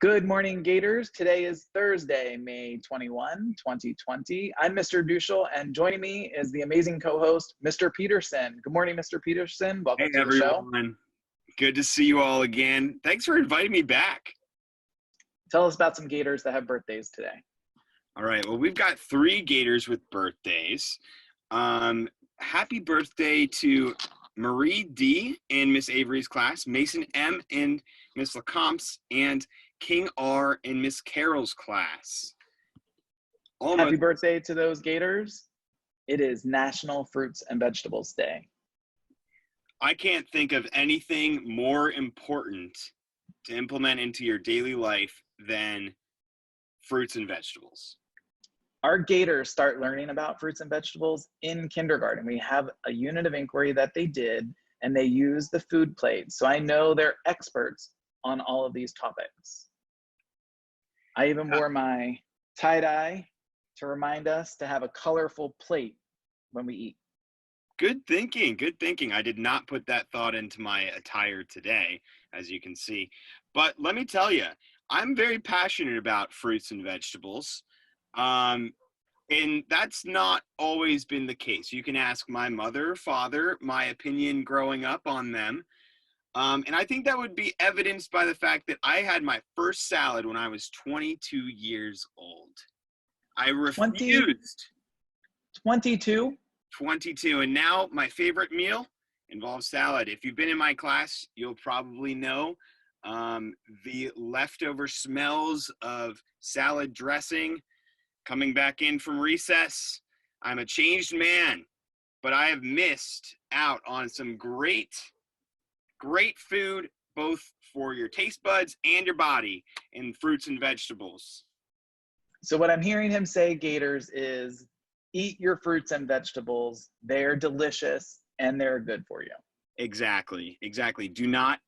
Good morning, Gators. Today is Thursday, May 21, 2020. I'm Mr. Duschel, and joining me is the amazing co-host, Mr. Peterson. Good morning, Mr. Peterson. Hey Welcome to the show. everyone. Good to see you all again. Thanks for inviting me back. Tell us about some Gators that have birthdays today. All right. Well, we've got 3 Gators with birthdays. Happy birthday to Marie D in Miss Avery's class, Mason M in Miss Lacombe's, and King R in Miss Carroll's class. Happy birthday to those Gators. It is National Fruits and Vegetables Day. I can't think of anything more important to implement into your daily life than fruits and vegetables. Our Gators start learning about fruits and vegetables in kindergarten. We have a unit of inquiry that they did, and they use the food plate. So I know they're experts on all of these topics. I even wore my tie-dye to remind us to have a colorful plate when we eat. Good thinking. Good thinking. I did not put that thought into my attire today, as you can see. But let me tell you, I'm very passionate about fruits and vegetables. And that's not always been the case. You can ask my mother, father, my opinion growing up on them. And I think that would be evidenced by the fact that I had my first salad when I was 22 years old. I refused. 22? 22. And now my favorite meal involves salad. If you've been in my class, you'll probably know the leftover smells of salad dressing coming back in from recess. I'm a changed man, but I have missed out on some great food, both for your taste buds and your body, in fruits and vegetables. So what I'm hearing him say, Gators, is eat your fruits and vegetables. They're delicious and they're good for you. Exactly. Do not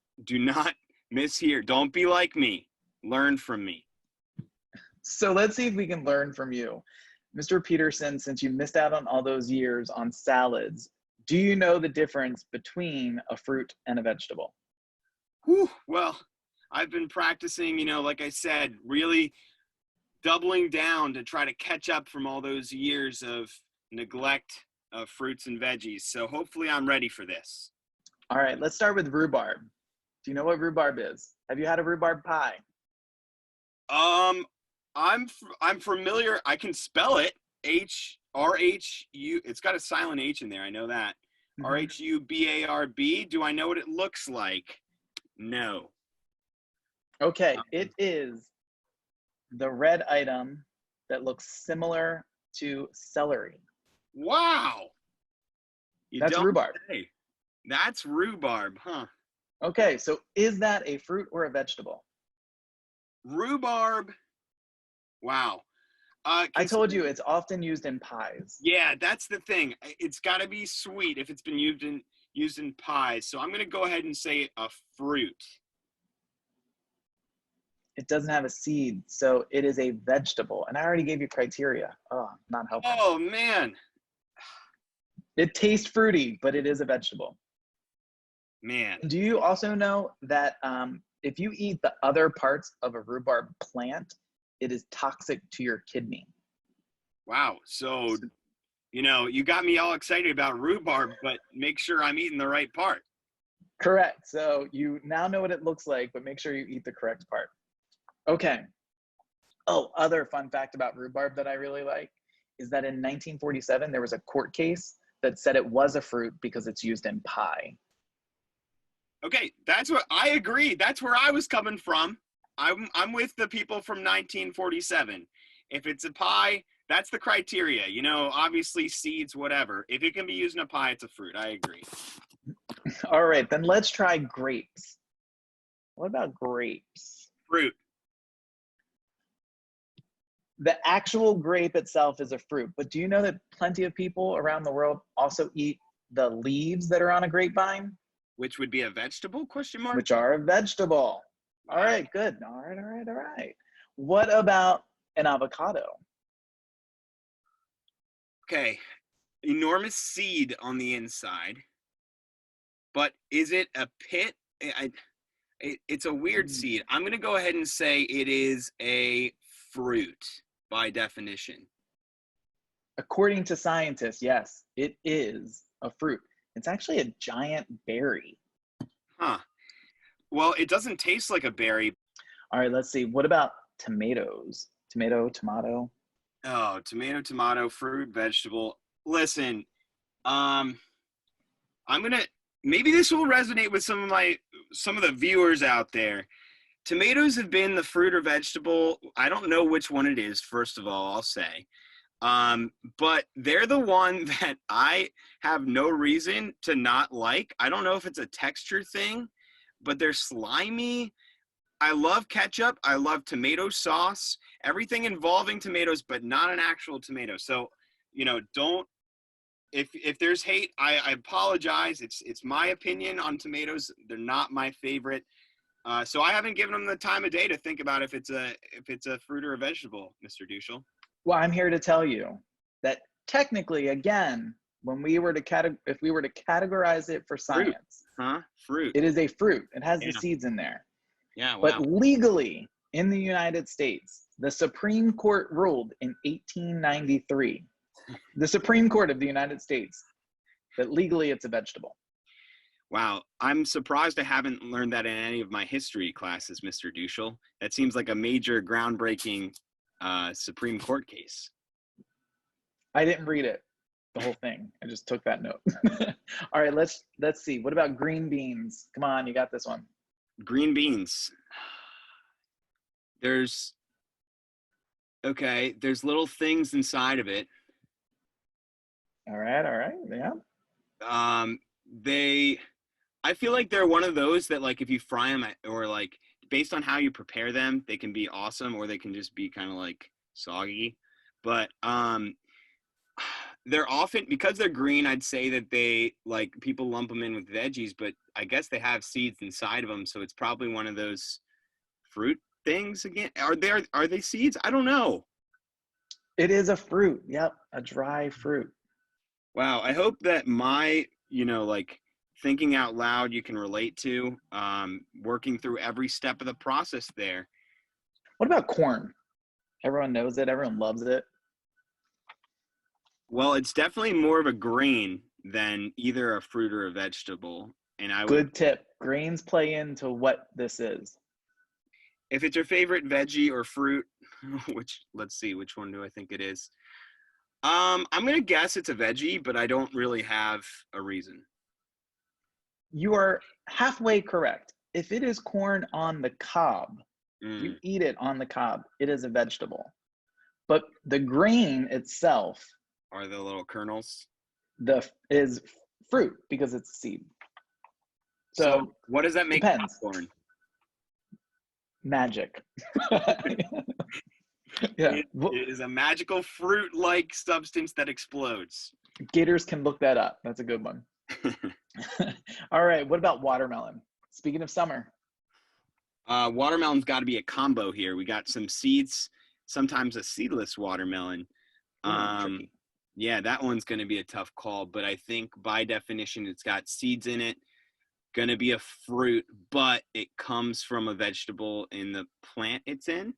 mishear. Don't be like me. Learn from me. So let's see if we can learn from you. Mr. Peterson, since you missed out on all those years on salads, do you know the difference between a fruit and a vegetable? Whew, well, I've been practicing, like I said, really doubling down to try to catch up from all those years of neglect of fruits and veggies. So hopefully I'm ready for this. All right, let's start with rhubarb. Do you know what rhubarb is? Have you had a rhubarb pie? I'm familiar. I can spell it. H-R-H-U. It's got a silent H in there. I know that. R-H-U-B-A-R-B. Do I know what it looks like? No. Okay, it is the red item that looks similar to celery. Wow. That's rhubarb. Say. That's rhubarb, huh? Okay, so is that a fruit or a vegetable? Rhubarb. Wow. I told you it's often used in pies. Yeah, that's the thing. It's got to be sweet if it's been used in pies. So I'm going to go ahead and say a fruit. It doesn't have a seed, so it is a vegetable. And I already gave you criteria. Oh, not helping. Oh, man. It tastes fruity, but it is a vegetable. Man. Do you also know that if you eat the other parts of a rhubarb plant, it is toxic to your kidney? Wow. So, you got me all excited about rhubarb, but make sure I'm eating the right part. Correct. So you now know what it looks like, but make sure you eat the correct part. Okay. Oh, other fun fact about rhubarb that I really like is that in 1947, there was a court case that said it was a fruit because it's used in pie. Okay, that's what I agree. That's where I was coming from. I'm with the people from 1947. If it's a pie, that's the criteria. Obviously seeds, whatever. If it can be used in a pie, it's a fruit. I agree. All right, then let's try grapes. What about grapes? Fruit. The actual grape itself is a fruit, but do you know that plenty of people around the world also eat the leaves that are on a grapevine? Which would be a vegetable, question mark? Which are a vegetable. All right, good. All right. What about an avocado? Okay, enormous seed on the inside, but is it a pit? It's a weird Mm. seed. I'm going to go ahead and say it is a fruit by definition. According to scientists, yes, it is a fruit. It's actually a giant berry. Huh. Well, it doesn't taste like a berry. All right, let's see. What about tomatoes? Tomato. Oh, tomato, fruit, vegetable. Listen, um, I'm gonna maybe this will resonate with some of the viewers out there. Tomatoes have been the fruit or vegetable. I don't know which one it is, first of all, I'll say. But they're the one that I have no reason to not like. I don't know if it's a texture thing, but they're slimy. I love ketchup. I love tomato sauce, everything involving tomatoes, but not an actual tomato. So, don't if there's hate, I apologize. It's my opinion on tomatoes. They're not my favorite. So I haven't given them the time of day to think about if it's a fruit or a vegetable, Mr. Duschel. Well, I'm here to tell you that technically, again, if we were to categorize it for Fruit, science, huh? Fruit. it is a fruit. It has the Yeah. seeds in there. Yeah. But Wow. legally, in the United States, the Supreme Court ruled in 1893, the Supreme Court of the United States, that legally it's a vegetable. Wow. I'm surprised I haven't learned that in any of my history classes, Mr. Duschel. That seems like a major groundbreaking Supreme Court case. I didn't read it, the whole thing. I just took that note. All right, let's see. What about green beans? Come on, you got this one. Green beans. There's little things inside of it. All right, yeah. I feel like they're one of those that, like, if you fry them or like based on how you prepare them, they can be awesome or they can just be kind of like soggy. But they're often, because they're green, I'd say that they, like, people lump them in with veggies, but I guess they have seeds inside of them, so it's probably one of those fruit things again. Are they seeds? I don't know. It is a fruit. Yep, a dry fruit. Wow, I hope that my, like, thinking out loud you can relate to, working through every step of the process there. What about corn? Everyone knows it. Everyone loves it. Well, it's definitely more of a grain than either a fruit or a vegetable. And I would, Good tip. Grains play into what this is. if it's your favorite veggie or fruit, let's see, which one do I think it is? I'm gonna guess it's a veggie, but I don't really have a reason. You are halfway correct. If it is corn on the cob, you eat it on the cob, it is a vegetable. But the grain itself Are the little kernels? is fruit because it's a seed. So what does that make depends. popcorn? Magic. Yeah. It is a magical fruit-like substance that explodes. Gators can look that up. That's a good one. All right. What about watermelon? Speaking of summer. Watermelon's got to be a combo here. We got some seeds, sometimes a seedless watermelon. Yeah, that one's going to be a tough call, but I think by definition it's got seeds in it. Going to be a fruit, but it comes from a vegetable in the plant it's in.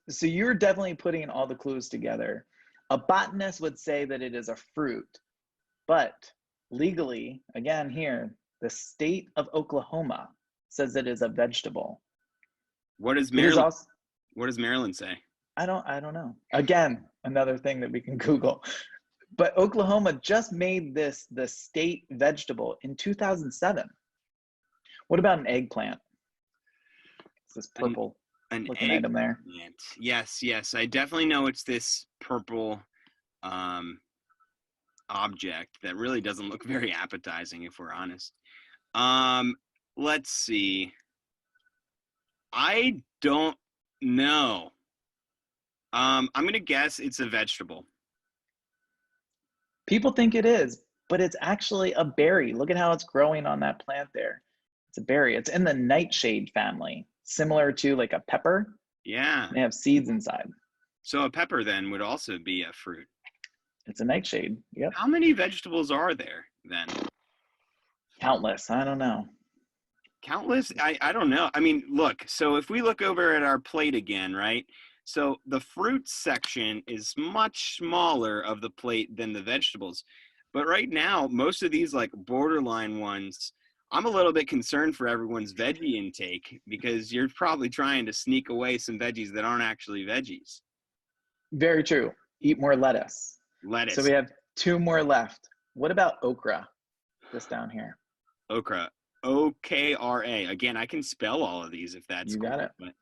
So you're definitely putting all the clues together. A botanist would say that it is a fruit, but legally, again here, the state of Oklahoma says it is a vegetable. What does Maryland say? I don't know. Again, another thing that we can Google. But Oklahoma just made this the state vegetable in 2007. What about an eggplant? It's this purple looking item there. Yes. I definitely know it's this purple object that really doesn't look very appetizing, if we're honest. Let's see. I don't know. I'm going to guess it's a vegetable. People think it is, but it's actually a berry. Look at how it's growing on that plant there. It's a berry. It's in the nightshade family, similar to like a pepper. Yeah. They have seeds inside. So a pepper then would also be a fruit. It's a nightshade. Yep. How many vegetables are there then? Countless. I don't know. Countless. I don't know. I mean, look, so if we look over at our plate again, right? So the fruit section is much smaller of the plate than the vegetables. But right now, most of these like borderline ones, I'm a little bit concerned for everyone's veggie intake because you're probably trying to sneak away some veggies that aren't actually veggies. Very true. Eat more lettuce. So Lettuce, we have two more left. What about okra? This down here. okra, okra. Again, I can spell all of these if that's You cool. got it. But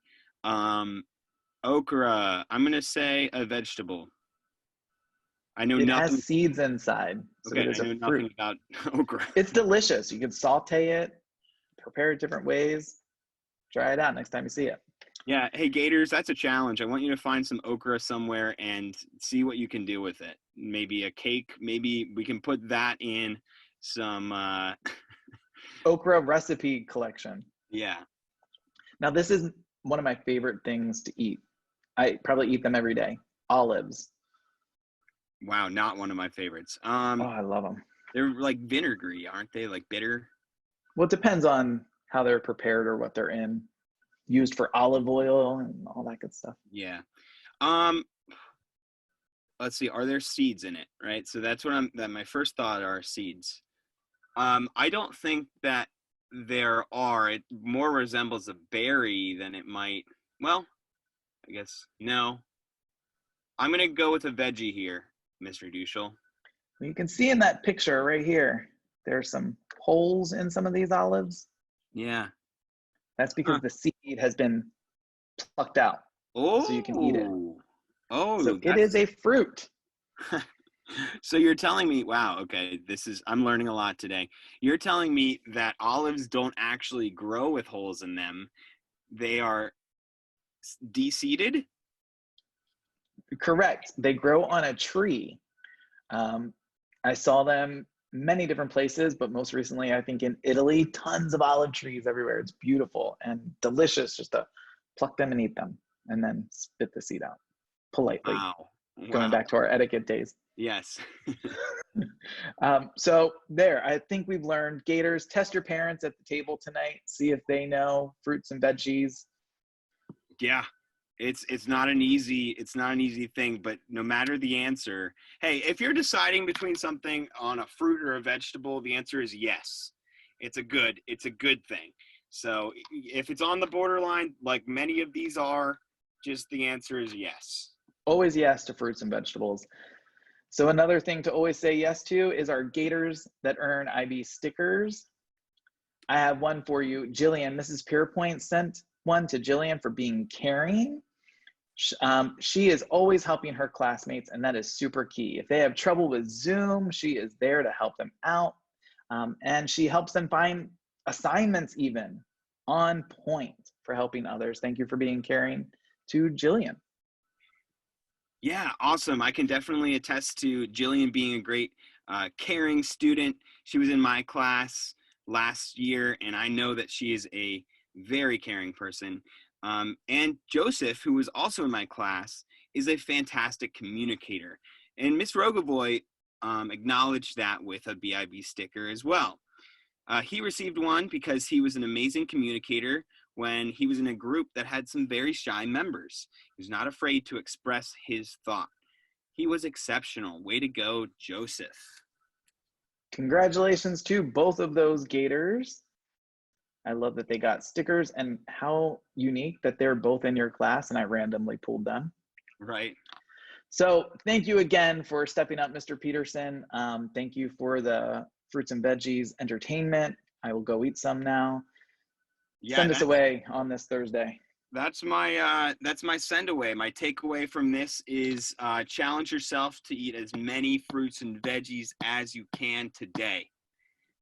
okra, I'm gonna say a vegetable. I know It has nothing. seeds inside, so Okay, it I is a know fruit. nothing about okra. It's delicious. You can saute it, prepare it different ways. Try it out next time you see it. Yeah, hey Gators, that's a challenge. I want you to find some okra somewhere and see what you can do with it. Maybe a cake. Maybe we can put that in some. Okra recipe collection. Yeah. Now, this is one of my favorite things to eat. I probably eat them every day. Olives. Wow, not one of my favorites. Oh, I love them. They're like vinegary, aren't they? Like bitter. Well, it depends on how they're prepared or what they're in. Used for olive oil and all that good stuff. Yeah. Um. Let's see. Are there seeds in it? Right. So that's what that my first thought are seeds. I don't think that there are. It more resembles a berry than it might. Well, I guess no. I'm gonna go with a veggie here, Mr. Dushel. You can see in that picture right here, there's some holes in some of these olives. Yeah. That's because Huh. the seed has been plucked out, so you can eat it. Oh. So Oh, it is a fruit. So you're telling me, wow, okay, I'm learning a lot today. You're telling me that olives don't actually grow with holes in them. They are de-seeded? Correct. They grow on a tree. Um, I saw them many different places, but most recently, I think in Italy, tons of olive trees everywhere. It's beautiful and delicious just to pluck them and eat them and then spit the seed out politely, Wow. going Wow. back to our etiquette days. Yes. So there, I think we've learned Gators, test your parents at the table tonight, see if they know fruits and veggies. Yeah. It's not an easy thing, but no matter the answer, hey, if you're deciding between something on a fruit or a vegetable, the answer is yes. It's a good thing. So if it's on the borderline, like many of these are, just the answer is yes. Always yes to fruits and vegetables. So another thing to always say yes to is our Gators that earn IB stickers. I have one for you. Jillian, Mrs. Pierpoint sent one to Jillian for being caring. She is always helping her classmates, and that is super key. If they have trouble with Zoom, she is there to help them out. And she helps them find assignments even on point for helping others. Thank you for being caring to Jillian. Yeah, awesome. I can definitely attest to Jillian being a great, caring student. She was in my class last year, and I know that she is a very caring person. And Joseph, who was also in my class, is a fantastic communicator. And Miss Rogovoy acknowledged that with a BIB sticker as well. He received one because he was an amazing communicator when he was in a group that had some very shy members. He was not afraid to express his thought. He was exceptional. Way to go, Joseph. Congratulations to both of those Gators. I love that they got stickers and how unique that they're both in your class and I randomly pulled them. Right. So thank you again for stepping up, Mr. Peterson. Thank you for the fruits and veggies entertainment. I will go eat some now. Yeah, Send us away on this Thursday. that's my send away. My takeaway from this is challenge yourself to eat as many fruits and veggies as you can today.